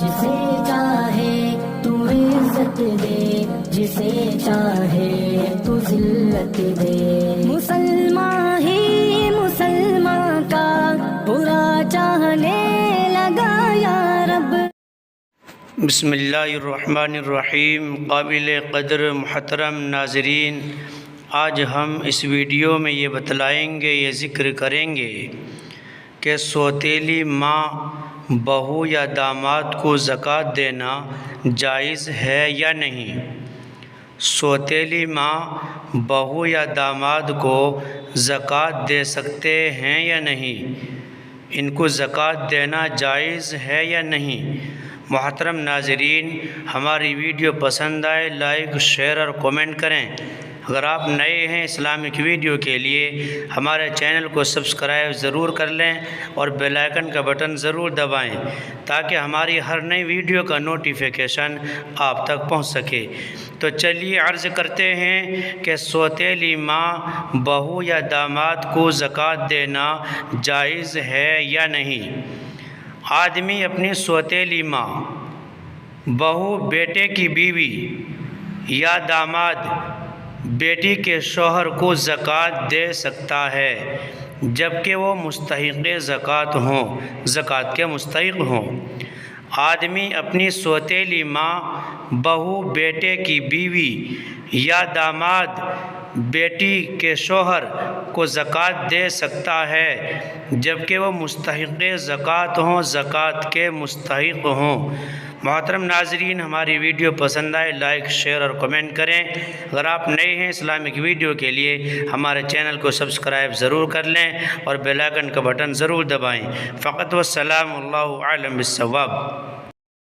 جسے چاہے تو عزت دے، جسے چاہے تو ذلت دے، مسلمان ہی مسلمان کا برا چاہنے لگا یا رب۔ بسم اللہ الرحمن الرحیم۔ قابل قدر محترم ناظرین، آج ہم اس ویڈیو میں یہ بتلائیں گے، یہ ذکر کریں گے کہ سوتیلی ماں، بہو یا داماد کو زکوٰۃ دینا جائز ہے یا نہیں۔ سوتیلی ماں، بہو یا داماد کو زکوٰۃ دے سکتے ہیں یا نہیں؟ ان کو زکوٰۃ دینا جائز ہے یا نہیں؟ محترم ناظرین، ہماری ویڈیو پسند آئے لائک، شیئر اور کومنٹ کریں۔ اگر آپ نئے ہیں اسلامک ویڈیو کے لیے ہمارے چینل کو سبسکرائب ضرور کر لیں اور بیل آئیکن کا بٹن ضرور دبائیں تاکہ ہماری ہر نئی ویڈیو کا نوٹیفیکیشن آپ تک پہنچ سکے۔ تو چلیے عرض کرتے ہیں کہ سوتیلی ماں، بہو یا داماد کو زکوٰۃ دینا جائز ہے یا نہیں۔ آدمی اپنی سوتیلی ماں، بہو بیٹے کی بیوی یا داماد بیٹی کے شوہر کو زکوٰۃ دے سکتا ہے جبکہ وہ مستحق زکوٰۃ ہوں، زکوٰۃ کے مستحق ہوں۔ آدمی اپنی سوتیلی ماں، بہو بیٹے کی بیوی یا داماد بیٹی کے شوہر کو زکوٰۃ دے سکتا ہے جبکہ وہ مستحق زکوٰۃ ہوں، زکوٰۃ کے مستحق ہوں۔ محترم ناظرین، ہماری ویڈیو پسند آئے لائک، شیئر اور کمنٹ کریں۔ اگر آپ نئے ہیں اسلامک ویڈیو کے لیے ہمارے چینل کو سبسکرائب ضرور کر لیں اور بیل آئیکن کا بٹن ضرور دبائیں۔ فقط والسلام، اللہ اعلم بالصواب۔